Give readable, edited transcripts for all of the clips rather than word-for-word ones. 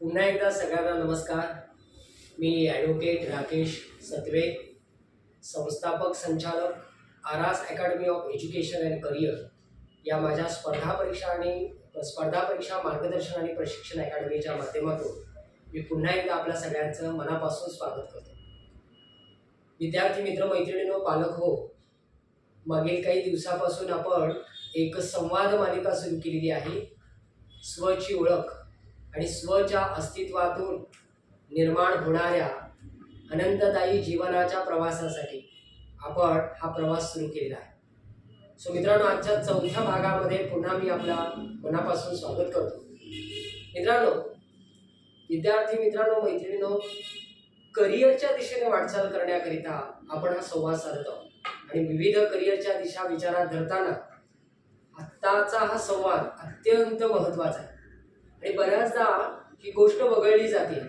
पुन्हा एकदा सगळ्यांना नमस्कार. मी ॲडव्होकेट राकेश सत्वे, संस्थापक संचालक आरास academy of education and career या माझ्या स्पर्धा परीक्षा मार्गदर्शन आणि प्रशिक्षण अकॅडमीच्या माध्यमातून मी पुन्हा एकदा आपल्या सगळ्यांचं मनापासून स्वागत करतो. विद्यार्थी मित्र मैत्रिणींनो, पालक हो, मागील काही दिवसापासून आपण एक संवाद मालिका सुरू केलेली आहे. स्वची ओळख आणि स्वच्या अस्तित्वातून निर्माण होणाऱ्या आनंददायी जीवनाच्या प्रवासासाठी आपण हा प्रवास सुरू केलेला आहे. सो मित्रांनो, आजच्या चौथ्या भागामध्ये पुन्हा मी आपल्या मनापासून स्वागत करतो. मित्रांनो, विद्यार्थी मित्रांनो, मैत्रिणींनो, करिअरच्या दिशेने वाटचाल करण्याकरिता आपण हा संवाद साधत आहोत आणि विविध करिअरच्या दिशा विचारात धरताना आत्ताचा हा संवाद अत्यंत महत्त्वाचा आहे. आणि बऱ्याचदा ही गोष्ट वगळली जाते.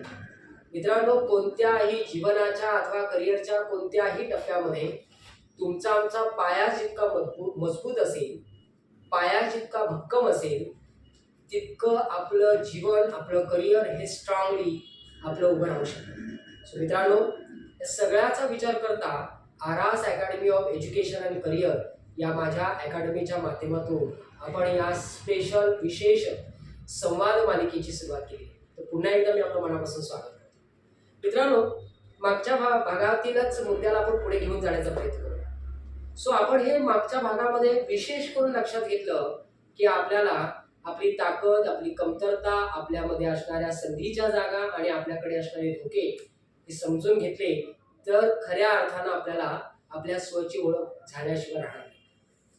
मित्रांनो, कोणत्याही जीवनाच्या अथवा करिअरच्या कोणत्याही टप्प्यामध्ये तुमचा आमचा पाया जितका मजबूत असेल, पाया जितका भक्कम असेल, तितकं आपलं जीवन, आपलं करिअर हे स्ट्रॉंगली आपलं उभं राहू शकतं. सो मित्रांनो, या सगळ्याचा विचार करता आरास academy of education and career या माझ्या अकॅडमीच्या माध्यमातून आपण या स्पेशल विशेष संवाद मालिकेची सुरुवात केली. तर पुन्हा एकदा मी आपल्या मनापासून स्वागत करतो. मित्रांनो, मागच्या भागातीलच मुद्द्याला आपण पुढे घेऊन जाण्याचा प्रयत्न करूया. सो आपण हे मागच्या भागामध्ये विशेष करून लक्षात घेतलं की आपल्याला आपली ताकद, आपली कमतरता, आपल्यामध्ये असणाऱ्या संधीच्या जागा आणि आपल्याकडे असणारे धोके हे समजून घेतले तर खऱ्या अर्थानं आपल्याला आपल्या स्वची ओळख झाल्याशिवाय राहणार नाही.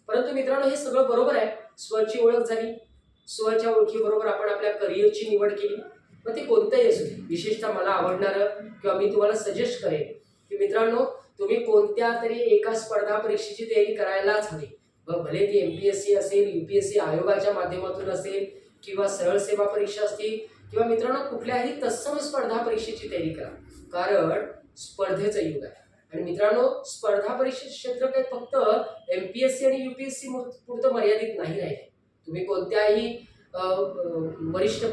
परंतु मित्रांनो, हे सगळं बरोबर आहे. स्वची ओळख झाली, स्वच्या ओळखीबरोबर आपण आपल्या करिअरची निवड केली, मग ते कोणतंही असू दे. विशेषतः मला आवडणारं किंवा मी तुम्हाला सजेस्ट करेन की मित्रांनो, तुम्ही कोणत्या तरी एका स्पर्धा परीक्षेची तयारी करायलाच हवी. भले ती MPSC असेल, UPSC आयोगाच्या माध्यमातून असेल किंवा सरळ सेवा परीक्षा असतील किंवा मित्रांनो कुठल्याही तत्सम स्पर्धा परीक्षेची तयारी करा, कारण स्पर्धेचं युग आहे. आणि मित्रांनो, स्पर्धा परीक्षेचे क्षेत्र काही फक्त MPSC आणि UPSC पुरतं मर्यादित नाही राहिले. तुम्ही कोणत्याही वरिष्ठ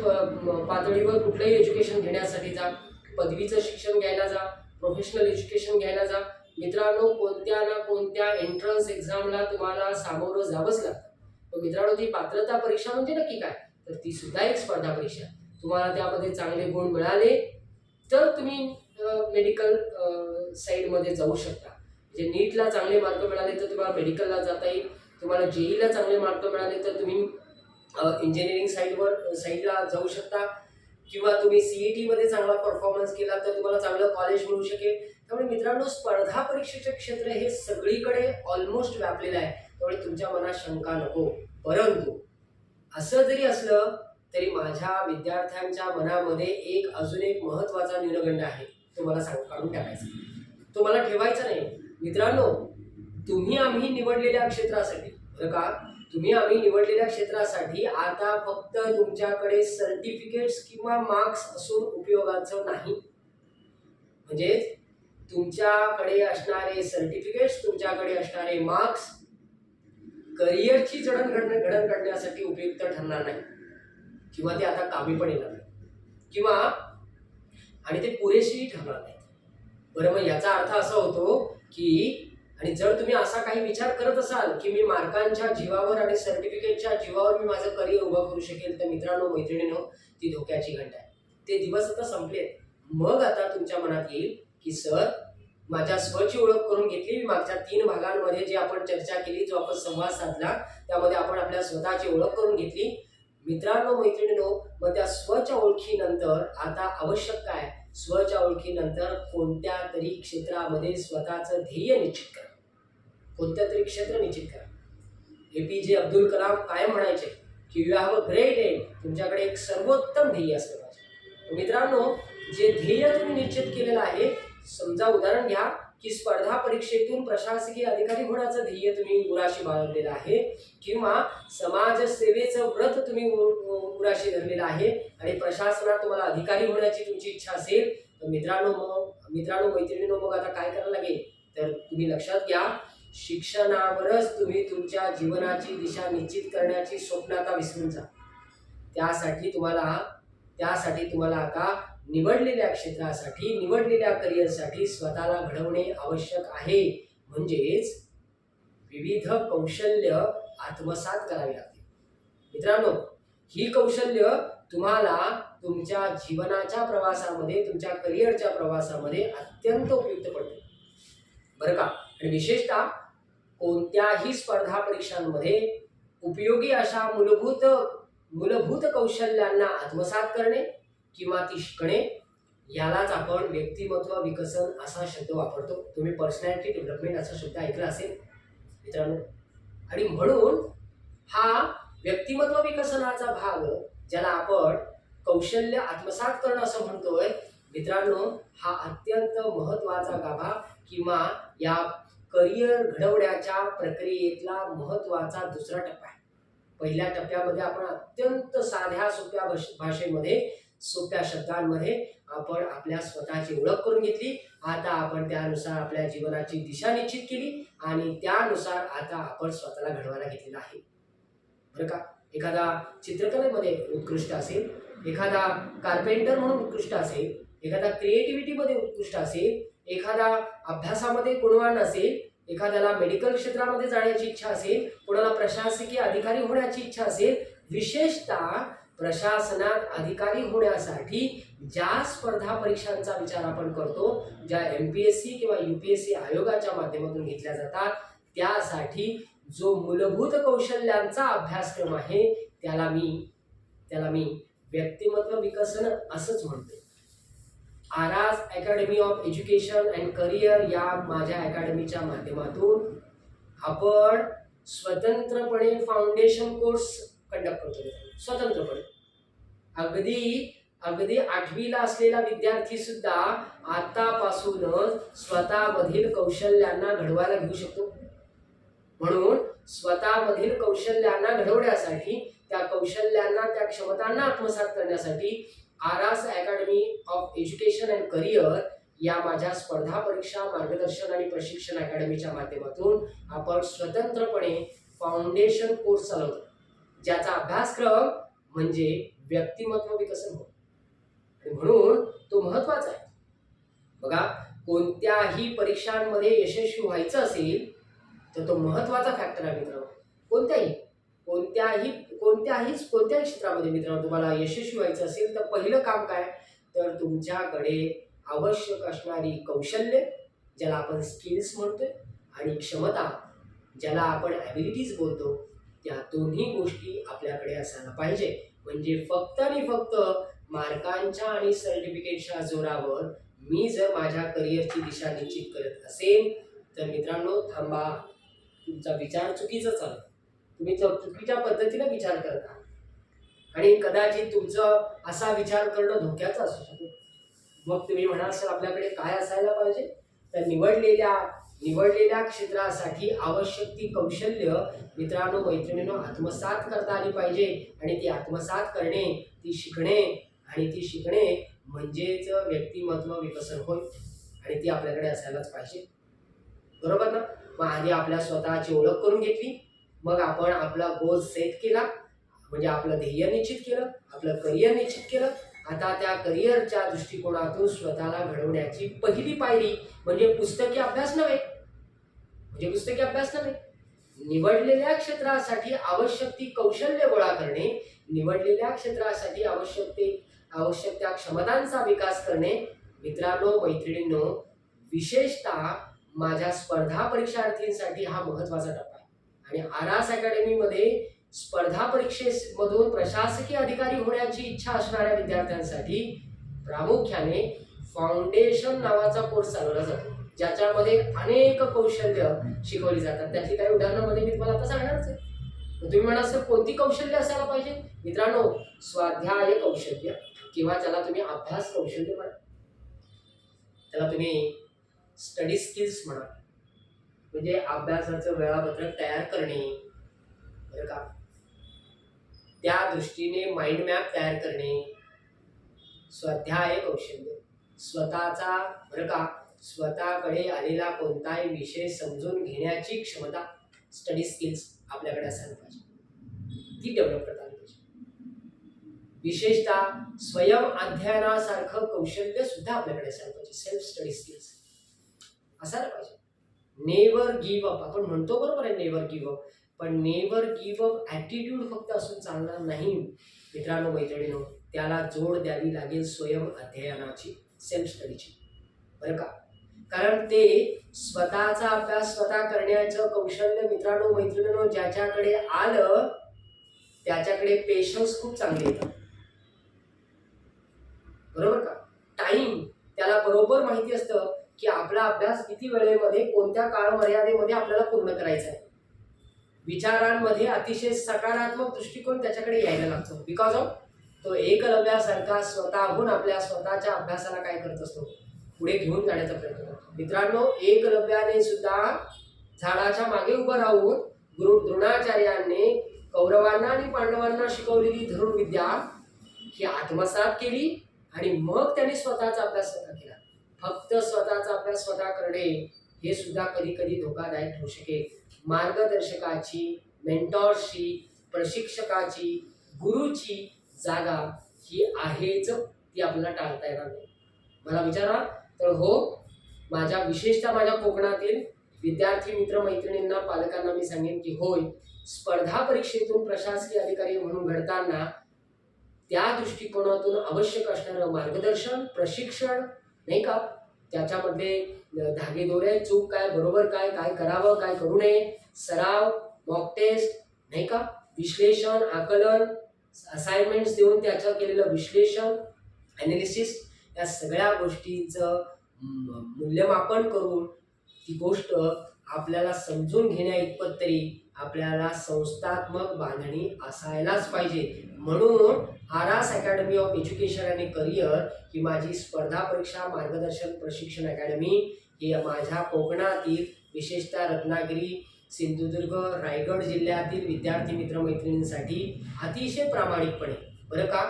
पातळीवर कुठलंही एज्युकेशन घेण्यासाठी जा, पदवीचं शिक्षण घ्यायला जा, प्रोफेशनल एज्युकेशन घ्यायला जा. मित्रांनो, कोणत्या ना कोणत्या एंट्रन्स एक्झामला तुम्हाला सामोरं जावंच लागतं. पण मित्रांनो, ती पात्रता परीक्षा म्हणजे नक्की काय, तर ती सुद्धा एक स्पर्धा परीक्षा. तुम्हाला त्यामध्ये चांगले गुण मिळाले तर तुम्ही मेडिकल साईडमध्ये जाऊ शकता. म्हणजे नीटला चांगले मार्क मिळाले तर तुम्हाला मेडिकलला जाता येईल. तुम्हाला JEEला चांगले मार्क मिळाले तर तुम्ही इंजिनिअरिंग साईडला जाऊ शकता किंवा तुम्ही CET मध्ये चांगला परफॉर्मन्स केला तर तुम्हाला चांगलं कॉलेज मिळू शकेल. त्यामुळे मित्रांनो, स्पर्धा परीक्षेचे क्षेत्र हे सगळीकडे ऑलमोस्ट व्यापलेलं आहे. त्यामुळे तुमच्या मनात शंका नको. परंतु असं जरी असलं तरी माझ्या विद्यार्थ्यांच्या मनामध्ये अजून एक महत्त्वाचा न्यूनगंड आहे, तो मला काढून टाकायचा, तो मला ठेवायचा नाही. मित्रांनो, तुम्ही आम्ही निवडलेल्या क्षेत्रासाठी आता फक्त तुमच्याकडे सर्टिफिकेट्स किंवा मार्क्स असून उपयोगाचं नाही. म्हणजे तुमच्याकडे असणारे सर्टिफिकेट्स, तुमच्याकडे असणारे मार्क्स करिअरची जडणघडण करण्यासाठी उपयुक्त ठरणार नाही किंवा ते आता कामी पण येणार नाही किंवा आणि ते पुरेशी ठरणार नाही. बरं, मग याचा अर्थ असा होतो की आणि जर तुम्ही असा काही विचार करत असाल की मी मार्कांच्या जीवावर आणि सर्टिफिकेटच्या जीवावर मी माझं करिअर उभं करू शकेल, तर मित्रांनो मैत्रिणींनो, ती धोक्याची घंटा आहे. ते दिवस आता संपलेत. मग आता तुमच्या मनात येईल की सर, माझ्या स्वची ओळख करून घेतली. मागच्या 3 भागांमध्ये जे आपण चर्चा केली, जो आपण संवाद साधला, त्यामध्ये आपण आपल्या स्वतःची ओळख करून घेतली. मित्रांनो मैत्रिणींनो, मग त्या स्वच्या ओळखीनंतर आता आवश्यक काय, स्वच्या ओळखीनंतर कोणत्या तरी क्षेत्रामध्ये स्वतःचं ध्येय निश्चित करा. कोणत्या तरी क्षेत्र निश्चित करा. APJ अब्दुल कलाम कायम म्हणायचे की you have a great aim. तुमच्याकडे एक सर्वोत्तम ध्येय असलं पाहिजे. मित्रांनो, जे ध्येय तुम्ही निश्चित केलेलं आहे, समजा उदाहरण घ्या की स्पर्धा परीक्षेतून प्रशासकीय अधिकारी होण्याचं ध्येय तुम्ही उराशी बाळगलेलं आहे किंवा समाजसेवेचं व्रत तुम्ही उराशी धरलेलं आहे आणि प्रशासनात तुम्हाला अधिकारी होण्याची तुमची इच्छा असेल, तर मित्रांनो मैत्रिणींनो, मग आता काय करायला लागेल, तर तुम्ही लक्षात घ्या, शिक्षणावरच तुम्ही तुमच्या जीवनाची दिशा निश्चित करण्याची स्वप्न आता विसरून जा. त्यासाठी तुम्हाला त्यासाठी तुम्हाला आता निवडलेल्या क्षेत्रासाठी, निवडलेल्या करिअरसाठी स्वतःला घडवणे आवश्यक आहे. म्हणजेच विविध कौशल्य आत्मसात करावी लागतील. मित्रांनो, ही कौशल्य तुम्हाला तुमच्या जीवनाच्या प्रवासामध्ये, तुमच्या करिअरच्या प्रवासामध्ये अत्यंत उपयुक्त पडते बरं का. आणि विशेषतः कोणत्याही स्पर्धा परीक्षांमध्ये उपयोगी अशा मूलभूत कौशल्यांना आत्मसात करणे किंवा ती शिकणे, यालाच आपण व्यक्तिमत्व विकसन असा शब्द वापरतो. तुम्ही पर्सनॅलिटी डेव्हलपमेंट असा शब्द ऐकला असेल मित्रांनो. आणि म्हणून हा व्यक्तिमत्व विकसनाचा भाग, ज्याला आपण कौशल्य आत्मसात करणं असं म्हणतोय मित्रांनो, हा अत्यंत महत्त्वाचा गाभा किंवा या करिअर घडवण्याच्या प्रक्रियेतला महत्त्वाचा दुसरा टप्पा आहे. पहिल्या टप्प्यामध्ये आपण अत्यंत साध्या सोप्या भाषेमध्ये, सोप्या शब्दांमध्ये आपण आपल्या स्वतःची ओळख करून घेतली. आता आपण त्यानुसार आपल्या जीवनाची दिशा निश्चित केली आणि त्यानुसार आता आपण स्वतःला घडवायला घेतलेला आहे बरं का. एखादा चित्रकलेमध्ये उत्कृष्ट असेल, एखादा कार्पेंटर म्हणून उत्कृष्ट असेल, एखादा क्रिएटिव्हिटीमध्ये उत्कृष्ट असेल, एखादा अभ्यासामध्ये गुणवान असेल, एखाद्याला मेडिकल क्षेत्रामध्ये जाण्याची इच्छा असेल, कोणाला प्रशासकीय अधिकारी होण्याची इच्छा असेल, विशेषतः प्रशासनात अधिकारी होण्यासाठी ज्या स्पर्धा परीक्षांचा विचार आपण करतो, ज्या MPSC किंवा UPSC आयोगाच्या माध्यमातून घेतल्या जातात, त्यासाठी जो मूलभूत कौशल्यांचा अभ्यासक्रम आहे त्याला मी व्यक्तिमत्व विकसन असंच म्हणतो. आरास academy of education and career या माझ्या अकॅडमीच्या माध्यमातून आपण स्वतंत्रपणे फाउंडेशन कोर्स कंडक्ट करतो. स्वतंत्रपणे अगदी 8वीला असलेला विद्यार्थी सुद्धा आतापासूनच स्वतःमधील कौशल्यांना घडवायला घेऊ शकतो. म्हणून स्वतःमधील कौशल्यांना घडवण्यासाठी, त्या कौशल्यांना, त्या क्षमतांना आत्मसात करण्यासाठी आरास academy of education and career या माझ्या स्पर्धा परीक्षा मार्गदर्शन आणि प्रशिक्षण अकॅडमीच्या माध्यमातून आपण स्वतंत्रपणे फाउंडेशन कोर्स चालवतो, ज्याचा अभ्यासक्रम म्हणजे व्यक्तिमत्व विकसन होय. आणि म्हणून तो महत्त्वाचा आहे बघा. कोणत्याही परीक्षांमध्ये यशस्वी व्हायचं असेल तर तो महत्त्वाचा फॅक्टर आहे मित्रांनो. कोणत्याही क्षेत्रामध्ये मित्रांनो तुम्हाला यशस्वी व्हायचं असेल तर पहिलं काम काय, तर तुमच्याकडे आवश्यक असणारी कौशल्य, ज्याला आपण स्किल्स म्हणतोय, आणि क्षमता, ज्याला आपण ॲबिलिटीज बोलतो, त्या दोन्ही गोष्टी आपल्याकडे असायला पाहिजे. म्हणजे फक्त आणि फक्त मार्कांच्या आणि सर्टिफिकेटच्या जोरावर मी जर माझ्या करिअरची दिशा निश्चित करत असेल तर मित्रांनो थांबा, तुमचा विचार चुकीचा चालू, तुम्ही चुकीच्या पद्धतीने विचार करता आणि कदाचित तुमचं असा विचार करणं धोक्याचं असू शकतो. मग तुम्ही म्हणाल सर आपल्याकडे काय असायला पाहिजे, तर निवडलेल्या क्षेत्रासाठी आवश्यक ती कौशल्य मित्रांनो, मैत्रिणींनो आत्मसात करता आली पाहिजे. आणि ती आत्मसात करणे, ती शिकणे म्हणजेच व्यक्तिमत्व विकसन होय. आणि ती आपल्याकडे असायलाच पाहिजे बरोबर ना. मग आधी आपल्या स्वतःची ओळख करून घेतली, मग आपण आपला गोल सेट केला, म्हणजे आपलं ध्येय निश्चित केलं, आपलं करिअर निश्चित केलं. आता त्या करिअरच्या दृष्टिकोनातून स्वतःला घडवण्याची पहिली पायरी म्हणजे पुस्तकी अभ्यास नव्हे, निवडलेल्या क्षेत्रासाठी आवश्यक ती कौशल्य गोळा करणे, निवडलेल्या क्षेत्रासाठी आवश्यक त्या क्षमतांचा विकास करणे. मित्रांनो, मैत्रिणींनो, विशेषतः माझ्या स्पर्धा परीक्षार्थींसाठी हा महत्त्वाचा टप्पा आहे. आणि आरास अकॅडमीमध्ये स्पर्धा परीक्षेमधून प्रशासकीय अधिकारी होण्याची इच्छा असणाऱ्या विद्यार्थ्यांसाठी प्रामुख्याने फाउंडेशन नावाचा कोर्स चालवला जातो, ज्याच्यामध्ये अनेक कौशल्य शिकवली जातात. त्यातली काही उदाहरणामध्ये मी तुम्हाला आता सांगणारच आहे. तुम्ही म्हणाल सर कोणती कौशल्य असायला पाहिजे, मित्रांनो स्वाध्याय कौशल्य किंवा ज्याला तुम्ही अभ्यास कौशल्य म्हणा, त्याला तुम्ही स्टडी स्किल्स म्हणा, म्हणजे अभ्यासाचं वेळापत्रक तयार करणे बरं का, त्या दृष्टीने माइंड मॅप तयार करणे, स्वाध्याय कौशल्य, स्वतःचा बरं का, स्वतःकडे आलेला कोणताही विषय समजून घेण्याची क्षमता, स्टडी स्किल्स आपल्याकडे असायला पाहिजे, ती डेव्हलप करता आली पाहिजे. विशेषतः स्वयं अध्ययनासारखं कौशल्य सुद्धा आपल्याकडे असायला पाहिजे. सेल्फ स्टडी स्किल्स असायला पाहिजे. नेवर गिव्ह अप आपण म्हणतो, बरोबर आहे, नेवर गिव्ह अप, पण नेवर गिव्ह अप ॲटिट्यूड फक्त असून चालणार नाही मित्रांनो, मैत्रिणींनो. त्याला जोड द्यावी लागेल स्वयं अध्ययनाची, सेल्फ स्टडीची, बरं का. कारण ते स्वतःचा अभ्यास स्वतः करण्याचं कौशल्य मित्रांनो, मैत्रिणींनो, ज्याच्याकडे आलं त्याच्याकडे पेशन्स खूप चांगले येतात, बरोबर का. टाइम त्याला बरोबर माहिती असतं की आपला अभ्यास किती वेळेमध्ये, कोणत्या काळ मर्यादेमध्ये आपल्याला पूर्ण करायचा आहे. विचारांमध्ये अतिशय सकारात्मक दृष्टिकोन त्याच्याकडे यायला लागतो. बिकॉज ऑफ तो एकलव्यासारखा स्वतःहून आपल्या स्वतःच्या अभ्यासाला काय करत असतो, पुढे घेऊन जाण्याचा प्रयत्न करतो. मित्रांनो, एकलव्याने सुद्धा झाडाच्या मागे उभं राहून गुरु द्रोणाचार्यांनी कौरवांना आणि पांडवांना शिकवलेली धनुर्विद्या ही आत्मसात केली आणि मग त्यांनी स्वतःचा अभ्यास स्वतः केला. फक्त स्वतःचा अभ्यास स्वतः करणे हे सुद्धा कधी कधी धोकादायक ठरू शकेल. मार्गदर्शकाची, मेंटॉरची, प्रशिक्षकाची, गुरुची जागा ही आहेच, ती आपल्याला टाळता येणार नाही. मला विचारा तर हो, विशेषतः माझ्या कोकणातील विद्यार्थी मित्रमैत्रिणींना, पालकांना मी सांगेन की होय, स्पर्धा परीक्षेतून प्रशासकीय अधिकारी म्हणून घडताना त्या दृष्टिकोनातून आवश्यक असणारं मार्गदर्शन, प्रशिक्षण, नाही का, त्याच्यामध्ये धागेदोरे, चूक काय, बरोबर काय, काय करावं, काय करू नये, सराव, मॉक टेस्ट, नाही का, विश्लेषण, आकलन, असाइनमेंट्स देऊन त्याचं केलेलं विश्लेषण, ॲनालिसिस, या सगळ्या गोष्टींचं मूल्यमापन करून ती गोष्ट आपल्याला समजून घेण्या इतपत तरी आपल्याला संस्थात्मक बांधणी असायलाच पाहिजे. म्हणून आरास अकॅडमी ऑफ एज्युकेशन आणि करिअर ही माझी स्पर्धा परीक्षा मार्गदर्शन प्रशिक्षण अकॅडमी ही माझ्या कोकणातील, विशेषतः रत्नागिरी, सिंधुदुर्ग, रायगड जिल्ह्यातील विद्यार्थी मित्रमैत्रिणींसाठी अतिशय प्रामाणिकपणे, बरं का,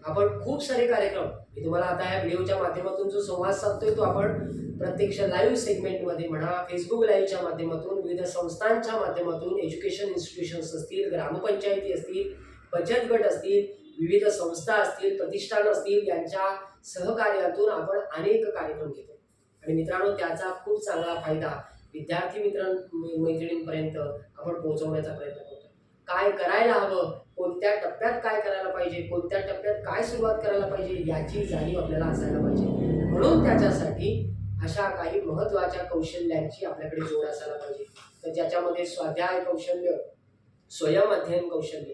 आपण खूप सारे कार्यक्रम, मी तुम्हाला आता या व्हिडिओच्या माध्यमातून जो संवाद साधतोय तो आपण प्रत्यक्ष लाईव्ह सेगमेंटमध्ये म्हणा, फेसबुक लाईव्हच्या माध्यमातून, विविध संस्थांच्या माध्यमातून, एज्युकेशन इन्स्टिट्यूशन्स असतील, ग्रामपंचायती असतील, बचत गट असतील, विविध संस्था असतील, प्रतिष्ठान असतील, यांच्या सहकार्यातून आपण अनेक कार्यक्रम घेतो. आणि मित्रांनो, त्याचा खूप चांगला फायदा विद्यार्थी मैत्रिणींपर्यंत आपण पोहोचवण्याचा प्रयत्न करतो. काय करायला हवं, कोणत्या टप्प्यात काय करायला पाहिजे, कोणत्या टप्प्यात काय सुरुवात करायला पाहिजे, याची जाणीव आपल्याला असायला पाहिजे. म्हणून त्याच्यासाठी अशा काही महत्त्वाच्या कौशल्यांची आपल्याकडे जोड असायला पाहिजे. तर ज्याच्यामध्ये स्वाध्याय कौशल्य, स्वयं अध्ययन कौशल्य,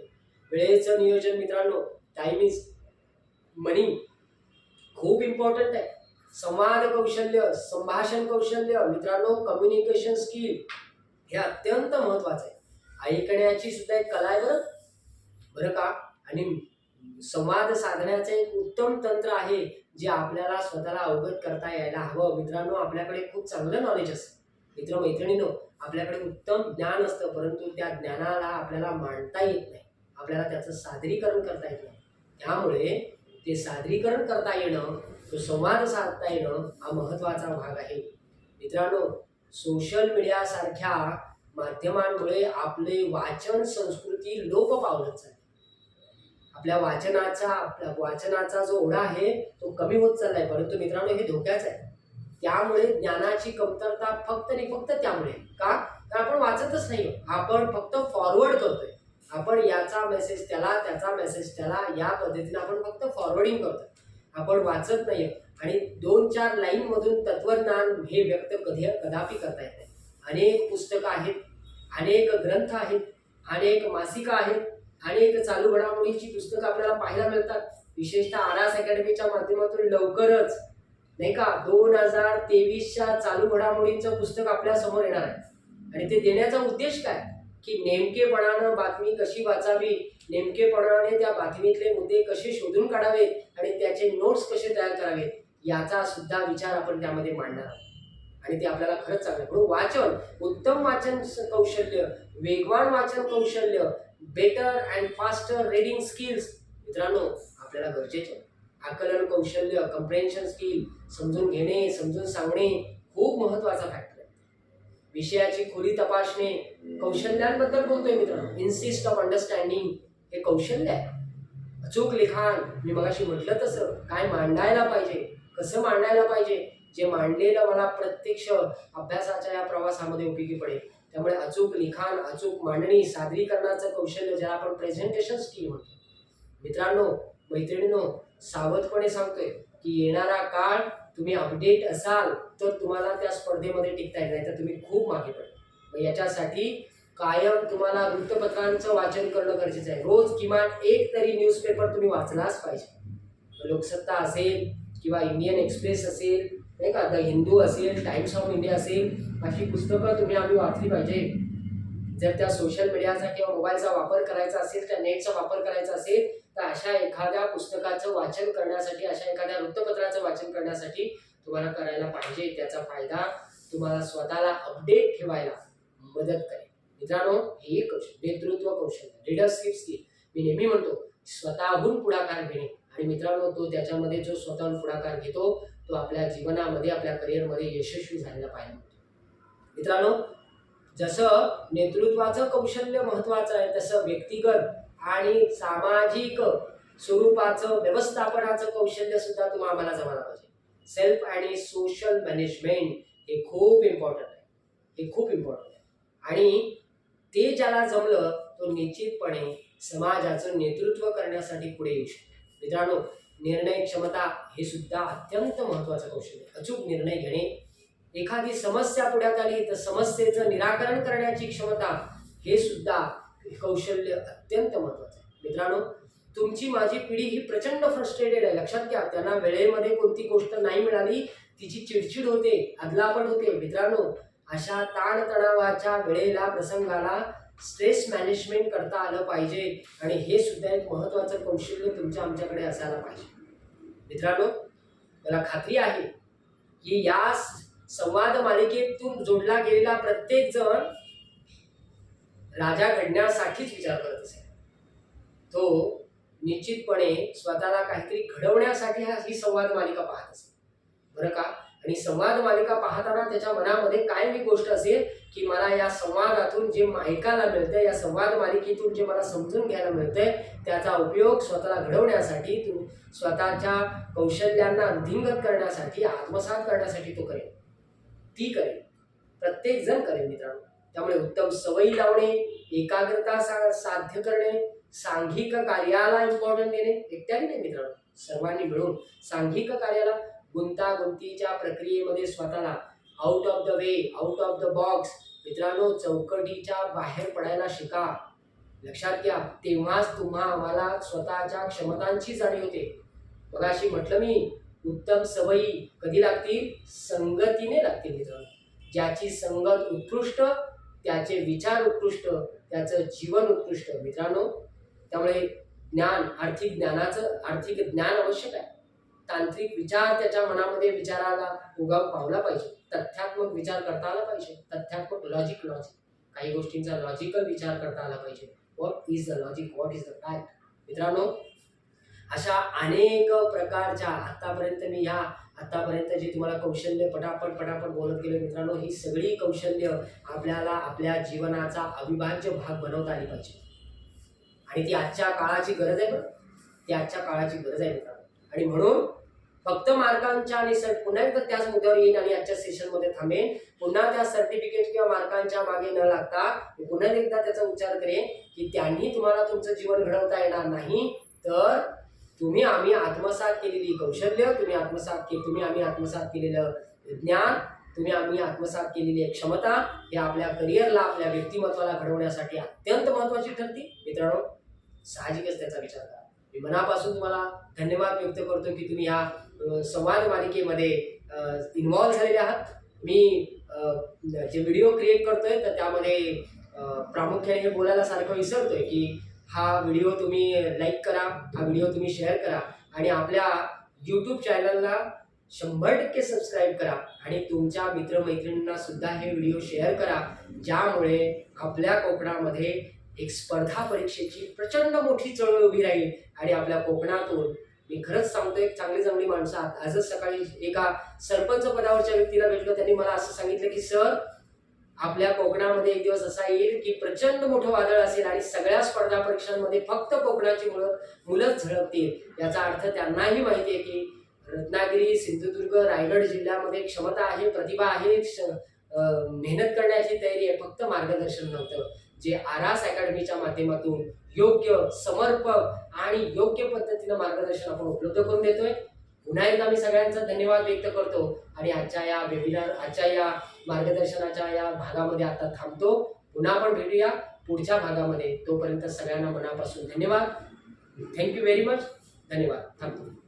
वेळेचं नियोजन, मित्रांनो, टाइम इज मनी, खूप इम्पॉर्टंट आहे. संवाद कौशल्य, संभाषण कौशल्य, मित्रांनो, कम्युनिकेशन स्किल हे अत्यंत महत्त्वाचं आहे. ऐकण्याची सुद्धा एक कला आहे, बरं का. आणि संवाद साधण्याचे एक उत्तम तंत्र आहे जे आपल्याला स्वतःला अवगत करता यायला हवं. मित्रांनो, आपल्याकडे खूप चांगलं नॉलेज असतं, मित्रमैत्रिणींनो, आपल्याकडे उत्तम ज्ञान असतं, परंतु त्या ज्ञानाला आपल्याला मांडता येत नाही, आपल्याला त्याचं सादरीकरण करता येत नाही. त्यामुळे ते सादरीकरण करता येणं, तो संवाद साधता येणं हा महत्त्वाचा भाग आहे. मित्रांनो, सोशल मीडियासारख्या माध्यमांमुळे आपले वाचन संस्कृती लोप पावत चालली. आपल्या वाचनाचा जो ओढा आहे तो कमी होत चाललाय. परंतु मित्रांनो, हे धोक्याचं आहे. त्यामुळे ज्ञानाची कमतरता फक्त आणि फक्त त्यामुळे का, तर आपण वाचतच नाही, आपण फक्त फॉरवर्ड करतोय. आपण याचा मेसेज त्याला, त्याचा मेसेज त्याला, या पद्धतीने आपण फक्त फॉरवर्डिंग करतोय, आपण वाचत नाही. आणि 2-4 लाईनमधून तत्वज्ञान हे व्यक्त कदापि करता येत नाही. अनेक पुस्तकं आहेत, अनेक ग्रंथ आहेत, अनेक मासिकं आहेत, अनेक चालू घडामोडींची पुस्तकं आपल्याला पाहायला मिळतात. विशेषतः आरास अकॅडमीच्या माध्यमातून लवकरच, नाही का, 2023च्या चालू घडामोडींचं पुस्तक आपल्या समोर येणार आहे. आणि ते देण्याचा उद्देश काय, की नेमकेपणानं बातमी कशी वाचावी, नेमकेपणाने त्या बातमीतले मुद्दे कसे शोधून काढावेत आणि त्याचे नोट्स कसे तयार करावेत, याचा सुद्धा विचार आपण त्यामध्ये मांडणार आहोत. आणि ते आपल्याला खरंच चांगलं. म्हणून वाचन, उत्तम वाचन कौशल्य, वेगवान वाचन कौशल्य, better and faster reading skills, मित्रांनो, आपल्याला गरजेचे आहे. आकलन कौशल्य, कम्प्रेन्शन स्किल, समजून घेणे, समजून सांगणे खूप महत्त्वाचा फॅक्टर आहे. विषयाची खोली तपासणे, कौशल्यांबद्दल बोलतोय मित्रांनो. इन्सिस्ट ऑफ अंडरस्टँडिंग हे कौशल्य आहे. अचूक लिखाण, मी मगाशी म्हटलं तसं काय मांडायला पाहिजे, कसं मांडायला पाहिजे, जे मांडलेलं मला प्रत्यक्ष अभ्यासाच्या या प्रवासामध्ये उपयोगी पडेल. त्यामुळे अचूक लिखाण, अचूक मांडणी, सादरीकरणाचं कौशल्य, ज्याला आपण प्रेझेंटेशन स्किल म्हणतो. मित्रांनो, मैत्रिणींनो, सावधपणे सांगतोय की येणारा काळ तुम्ही अपडेट असाल तर तुम्हाला त्या स्पर्धेमध्ये टिकता येईल, नाही तर तुम्ही खूप मागे पडाल. मग याच्यासाठी कायम तुम्हाला वृत्तपत्रांचं वाचन करणं गरजेचं आहे. रोज किमान एक तरी न्यूजपेपर तुम्ही वाचलाच पाहिजे. लोकसत्ता असेल किंवा इंडियन एक्सप्रेस असेल, नाही का, द हिंदू असेल, टाइम्स ऑफ इंडिया असेल, अशी पुस्तकं आम्ही वाचली पाहिजे. जर त्या सोशल मीडियाचा किंवा मोबाईलचा वापर करायचा असेल, त्या नेटचा वापर करायचा असेल, तर अशा एखाद्या पुस्तकाचं वाचन करण्यासाठी, अशा एखाद्या वृत्तपत्राचं वाचन करण्यासाठी तुम्हाला करायला पाहिजे. त्याचा फायदा तुम्हाला स्वतःला अपडेट ठेवायला मदत करेल. मित्रांनो, हे एक नेतृत्व कौशल्य, लीडरशिप स्किल. मी नेहमी म्हणतो स्वतःहून पुढाकार घेणे, आणि मित्रांनो, तो त्याच्यामध्ये जो स्वतःहून पुढाकार घेतो तो आपल्या जीवनामध्ये, आपल्या करिअरमध्ये यशस्वी झालेला पाहिजे. मित्रांनो, जसं नेतृत्वाचं कौशल्य महत्वाचं आहे, तसं व्यक्तिगत आणि सामाजिक स्वरूपाचं व्यवस्थापनाचं कौशल्य सुद्धा तुम्हाला जमायला पाहिजे. सेल्फ आणि सोशल मॅनेजमेंट हे खूप इम्पॉर्टंट आहे, हे खूप इम्पॉर्टंट आहे. आणि ते ज्याला जमलं तो निश्चितपणे समाजाचं नेतृत्व करण्यासाठी पुढे येऊ शकतो. मित्रांनो, निर्णय क्षमता हे सुद्धा अत्यंत महत्वाचं कौशल्य. अचूक निर्णय घेणे, एखादी समस्या पुढ्यात आली तर समस्येचं निराकरण करण्याची क्षमता, हे सुद्धा कौशल्य अत्यंत महत्वाचं आहे. मित्रांनो, तुमची माझी पिढी ही प्रचंड फ्रस्ट्रेटेड आहे. लक्षात घ्या, त्यांना वेळेमध्ये कोणती गोष्ट नाही मिळाली तिची चिडचिड होते, अदलापड होते. मित्रांनो, अशा ताणतणावाच्या वेळेला, प्रसंगाला स्ट्रेस मॅनेजमेंट करता आलं पाहिजे, आणि हे सुद्धा एक महत्वाचं कौशल्य आमच्याकडे असायला पाहिजे. मित्रांनो, मला खात्री आहे की या संवाद मालिकेतून जोडला गेलेला प्रत्येक जण राजा घडण्यासाठीच विचार करत असेल. तो निश्चितपणे स्वतःला काहीतरी घडवण्यासाठी ही संवाद मालिका पाहत असेल, बरं का. आणि संवाद मालिका पाहताना त्याच्या मनामध्ये कायम एक गोष्ट असेल की मला या संवादातून जे ऐकायला मिळतंय, या संवाद मालिकेतून जे मला समजून घ्यायला मिळतंय, त्याचा उपयोग स्वतःला घडवण्यासाठी, स्वतःच्या कौशल्यांना वृद्धिंगत करण्यासाठी, आत्मसात करण्यासाठी तो करेल, ती करेल, प्रत्येक जण करेल. मित्रांनो, त्यामुळे उत्तम सवयी लावणे, एकाग्रता साध्य करणे, सांघिक कार्याला इम्पॉर्टंट देणे, एकट्याने नाही मित्रांनो, सर्वांनी मिळून सांघिक कार्याला, गुंतागुंतीच्या प्रक्रियेमध्ये स्वतःला out of the way, out of the box, मित्रांनो, चौकटीच्या बाहेर पडायला शिका. लक्षात घ्या, तेव्हाच आम्हाला स्वतःच्या क्षमतांची जाणीव होते. मगाशी म्हटलं मी, उत्तम सवयी कधी लागतील? संगतीने लागतील. मित्रांनो, ज्याची संगत उत्कृष्ट, त्याचे विचार उत्कृष्ट, त्याचं जीवन उत्कृष्ट. मित्रांनो, त्यामुळे आर्थिक ज्ञान आवश्यक आहे. तांत्रिक विचार त्याच्या मनामध्ये विचाराला उगम पावला पाहिजे. तथ्यात्मक विचार करता आला पाहिजे. तथ्यात्मक लॉजिक काही गोष्टींचा लॉजिकल विचार करता आला पाहिजे. What is the logic, what is the fact. मित्रांनो, अशा अनेक प्रकारच्या आतापर्यंत जी तुम्हाला कौशल्य पटापट बोलत गेले मित्रांनो, ही सगळी कौशल्य आपल्याला आपल्या जीवनाचा अविभाज्य भाग बनवता आली पाहिजे. आणि ती आजच्या काळाची गरज आहे. ती आजच्या काळाची गरज आहे मित्रांनो. आणि म्हणून फक्त मार्कांच्या आणि पुन्हा एकदा त्याच मुद्द्यावर येईन आणि आजच्या सेशनमध्ये थांबेन. पुन्हा त्या सर्टिफिकेट किंवा मार्कांच्या मागे न लागता मी पुन्हा एकदा त्याचा उच्चार करेन की त्यांनी तुम्हाला तुमचं जीवन घडवता येणार नाही, तर आम्ही आत्मसात केलेली कौशल्य, आम्ही आत्मसात केलेलं ज्ञान, आम्ही आत्मसात केलेली क्षमता, हे आपल्या करिअरला, आपल्या व्यक्तिमत्वाला घडवण्यासाठी अत्यंत महत्वाची ठरते. मित्रांनो, साहजिकच त्याचा विचार करा. मी मनापासून तुम्हाला धन्यवाद व्यक्त करतो की तुम्ही या संवाद मालिकेमध्ये इन्व्हॉल्व झालेले आहात. मी जे व्हिडिओ क्रिएट करतोय तर त्यामध्ये प्रामुख्याने हे बोलायला सारखं विसरतोय की हा व्हिडिओ तुम्ही लाईक करा, हा व्हिडिओ तुम्ही शेअर करा, आणि आपल्या यूट्यूब चॅनलला 100% सबस्क्राईब करा, आणि तुमच्या मित्रमैत्रिणींना सुद्धा हे व्हिडिओ शेअर करा, ज्यामुळे आपल्या कोकणामध्ये एक स्पर्धा परीक्षेची प्रचंड मोठी चळवळ उभी राहील. आणि आपल्या कोकणातून मी खरंच सांगतोय, चांगली माणसं. आजच सकाळी एका सरपंच पदावरच्या व्यक्तीला भेटलो. त्यांनी मला असं सांगितलं की सर, आपल्या कोकणामध्ये एक दिवस असा येईल की प्रचंड मोठं वादळ असेल आणि सगळ्या स्पर्धा परीक्षांमध्ये फक्त कोकणाची मुलंच झळकतील। याचा अर्थ त्यांनाही माहिती आहे की रत्नागिरी, सिंधुदुर्ग, रायगड जिल्ह्यामध्ये क्षमता आहे, प्रतिभा आहे, मेहनत करण्याची तयारी आहे, फक्त मार्गदर्शन नव्हतं, जे आरास अकॅडमीच्या माध्यमातून योग्य, समर्पक आणि योग्य पद्धतीनं मार्गदर्शन आपण उपलब्ध करून देतोय। पुन्हा एकदा मी सगळ्यांचा धन्यवाद व्यक्त करतो आणि आजच्या या मार्गदर्शनाच्या या भागामध्ये आता थांबतो। पुन्हा आपण भेटूया पुढच्या भागामध्ये। तोपर्यंत सगळ्यांना मनापासून धन्यवाद। Thank you very much. धन्यवाद। थांबतो।